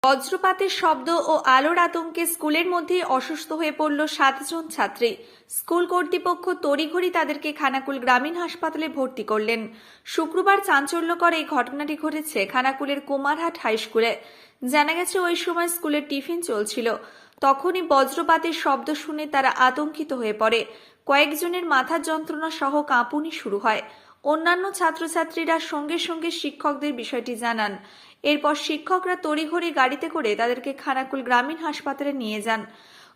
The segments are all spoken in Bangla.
বজ্রপাতের শব্দ ও আলোর আতঙ্কে স্কুলের মধ্যেই অসুস্থ হয়ে পড়ল 7 জন ছাত্রী। স্কুল কর্তৃপক্ষ তড়িঘড়ি তাদেরকে খানাকুল গ্রামীণ হাসপাতালে ভর্তি করলেন। শুক্রবার চাঞ্চল্যকর এই ঘটনাটি ঘটেছে খানাকুলের কুমারহাট হাই স্কুলে। জানা গেছে ওই সময় স্কুলের টিফিন চলছিল। তখনই বজ্রপাতের শব্দ শুনে তারা আতঙ্কিত হয়ে পড়ে। কয়েকজনের মাথার যন্ত্রণা সহ কাঁপুনি শুরু হয়। অন্যান্য ছাত্রছাত্রীরা সঙ্গে সঙ্গে শিক্ষকদের বিষয়টি জানান। এরপর শিক্ষকরা তড়িঘড়ি গাড়িতে করে তাদেরকে খানাকুল গ্রামীণ হাসপাতালে নিয়ে যান।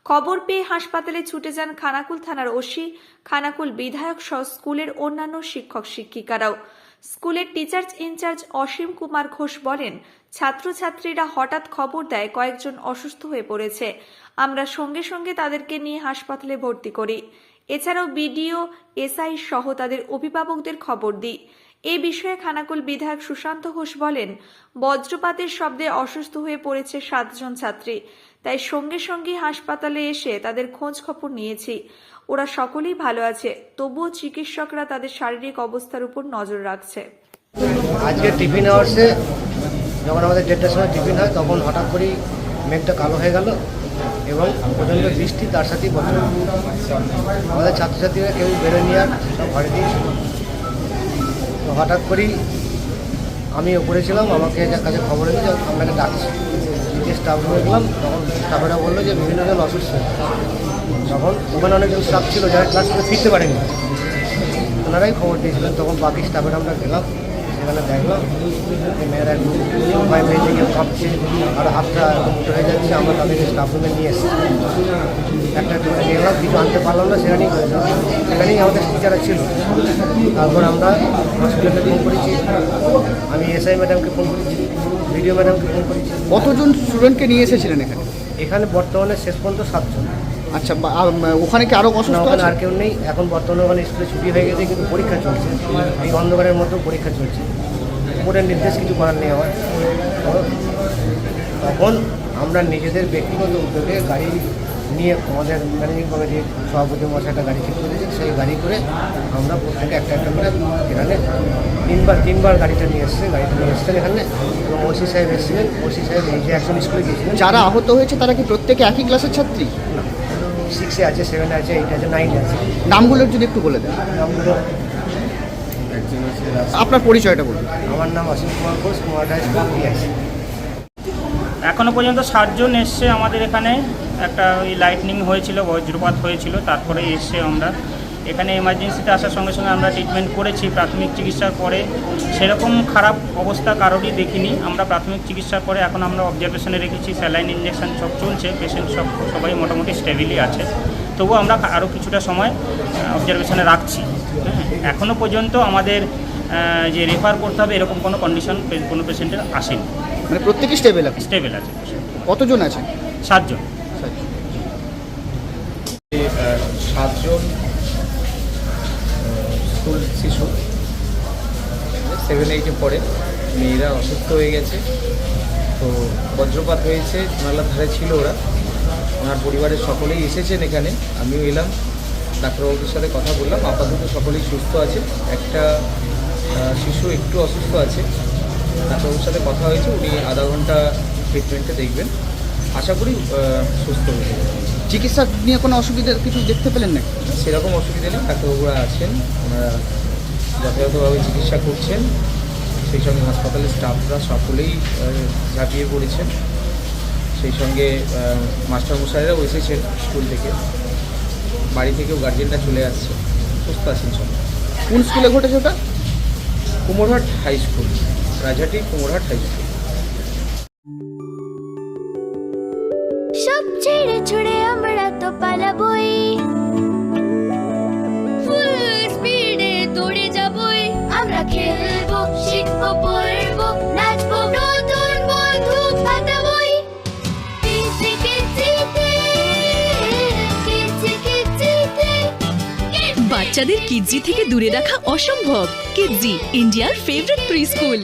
খবর পেয়ে হাসপাতালে ছুটে যান খানাকুল থানার ওসি, খানাকুল বিধায়ক সহ স্কুলের অন্যান্য শিক্ষক শিক্ষিকারাও। স্কুলের টিচার্স ইনচার্জ অসীম কুমার ঘোষ বলেন, ছাত্রছাত্রীরা হঠাৎ খবর দেয় কয়েকজন অসুস্থ হয়ে পড়েছে। আমরা সঙ্গে সঙ্গে তাদেরকে নিয়ে হাসপাতালে ভর্তি করি। এছাড়াও বিডিও, এসআই সহ তাদের অভিভাবকদের খবর দিই। এ বিষয়ে খানাকুল বিধায়ক সুশান্ত ঘোষ বলেন, বজ্রপাতের শব্দে অসুস্থ হয়ে পড়েছে 7 জন ছাত্রী, তাই সঙ্গে সঙ্গে হাসপাতালে এসে তাদের খোঁজ খবর নিয়েছি। ওরা সকলেই ভালো আছে, তবুও চিকিৎসকরা তাদের শারীরিক অবস্থার উপর নজর রাখছে। আজকে টিফিন আওয়ার্সে যখন আমাদের 1:30টার সময় টিফিন হয়, তখন হঠাৎ করেই মেঘটা কালো হয়ে গেল এবং প্রচণ্ড বৃষ্টি, তার সাথেই বজ্র। আমাদের ছাত্রছাত্রীরা কেউ বেরোয়নি, আর সব ঘরে দিয়েছে। তো হঠাৎ করেই আমি ওপরে ছিলাম, আমাকে যার কাছে খবর এলো যে আপনাকে ডাকছি। যে স্টাফ রুমে গেলাম, তখন স্টাফেরা বললো যে বিভিন্ন জন অসুস্থ। তখন ওখানে অনেকজন স্টাফ ছিল যারা ক্লাস করে ফিরতে পারেনি, ওনারাই খবর দিয়েছিলেন। তখন বাকি স্টাফেরা আমরা গেলাম, সেখানে দেখলাম যে মেয়েরা একটু ভয় পেয়ে থেকে কাঁপছে আর হাতটা উল্টো হয়ে যাচ্ছে। আমরা তাদেরকে স্টাফ রুমে নিয়ে এসেছি। একটা নিয়ে গেলাম, কিছু আনতে পারলাম না, সেখানেই আমাদের টিচাররা ছিল। তারপর আমরা হসপিটালে ফোন করেছি, আমি এসআই ম্যাডামকে ফোন করেছি, ভিডিও ম্যাডামকে ফোন করেছি। কতজন স্টুডেন্টকে নিয়ে এসেছিলেন এখানে? এখানে বর্তমানে শেষ পর্যন্ত 7 জন। আচ্ছা, ওখানে কি আরও অসুস্থ আছে? আর কেউ নেই এখন। বর্তমানে ওখানে স্কুলে ছুটি হয়ে গেছে, কিন্তু পরীক্ষা চলছে। এই অন্ধকারের মধ্যেও পরীক্ষা চলছে। উপরের নির্দেশ কিছু করার নেই আমার। তখন আমরা নিজেদের ব্যক্তিগত উদ্যোগে গাড়ি নিয়ে, আমাদের ম্যানেজিং কমিটির সভাপতি মশাই একটা গাড়ি ঠিক করেছেন, সেই গাড়ি করে আমরা প্রত্যেকে একটা একটা করে এখানে তিনবার গাড়িটা নিয়ে এসেছেন এখানে। এবং ওসি সাহেব এসেছিলেন। ওসি সাহেব নিজে একজন স্কুলে গিয়েছিলেন। যারা আহত হয়েছে তারা কি প্রত্যেকে একই ক্লাসের ছাত্রী? না, 6-এ আছে, 7-এ আছে, 8-এ আছে, 9-এ আছে। নামগুলোর যদি একটু বলে দেন। নামগুলো আপনার পরিচয়টা বলুন। আমার নাম অসীম কুমার ঘোষ, কুমারহাট স্কুল পিআইসি। এখনও পর্যন্ত 7 জন এসছে আমাদের এখানে। একটা ওই লাইটনিং হয়েছিল, বজ্রপাত হয়েছিল, তারপরে এসছে। আমরা এখানে এমার্জেন্সিতে আসার সঙ্গে সঙ্গে আমরা ট্রিটমেন্ট করেছি। প্রাথমিক চিকিৎসার পরে সেরকম খারাপ অবস্থা কারোরই দেখিনি। আমরা প্রাথমিক চিকিৎসার পরে এখন আমরা অবজারভেশনে রেখেছি। স্যালাইন ইঞ্জেকশন সব চলছে, পেশেন্ট সবাই মোটামুটি স্টেবিলি আছে। তবুও আমরা আরও কিছুটা সময় অবজারভেশনে রাখছি। এখনও পর্যন্ত আমাদের যে রেফার করতে হবে এরকম কোনো কন্ডিশন কোনো পেশেন্টের আসেনি। মানে প্রত্যেকেই স্টেবল আছে? স্টেবল আছে। কতজন আছে? 7 জন। 7 জন স্কুল শিশু 7-8-এ পড়ে। মেয়েরা অসুস্থ হয়ে গেছে। তো বজ্রপাত হয়েছে, নালার ধারে ছিল ওরা। ওনার পরিবারের সকলেই এসেছেন এখানে, আমিও এলাম। ডাক্তারবাবুর সাথে কথা বললাম, আপাতত সকলেই সুস্থ আছে। একটা শিশু একটু অসুস্থ আছে। ডাক্তারবাবুর সাথে কথা হয়েছে, উনি আধা ঘন্টা ট্রিটমেন্টে দেখবেন। আশা করি সুস্থ হয়ে যাবে। চিকিৎসা নিয়ে কোনো অসুবিধা কিছু দেখতে পেলেন না? সেরকম অসুবিধা নেই, ডাক্তারবাবুরা আছেন, ওনারা যথাযথভাবে চিকিৎসা করছেন। সেই সঙ্গে হাসপাতালের স্টাফরা সকলেই ঝাঁপিয়ে পড়েছেন। সেই সঙ্গে মাস্টারমশাইরাও এসেছেন স্কুল থেকে, বাড়ি থেকেও গার্জেনরা চলে আসছে, সুস্থ আছেন সব। কোন স্কুলে ঘটেছে ওটা? Kumarhat high school, Rajhati Kumarhat high school. সব ছেড়ে ছুড়ে আমরা তো পালাবই, ফুল স্পিডে দৌড়ে যাবই। আমরা খেলবো, শিখবো, পড়বো, নাচবো, নতুন বন্ধু পাতাবই। বাচ্চাদের কিডজি থেকে দূরে রাখা অসম্ভব। কিডজি, ইন্ডিয়ার ফেভারিট প্রি স্কুল।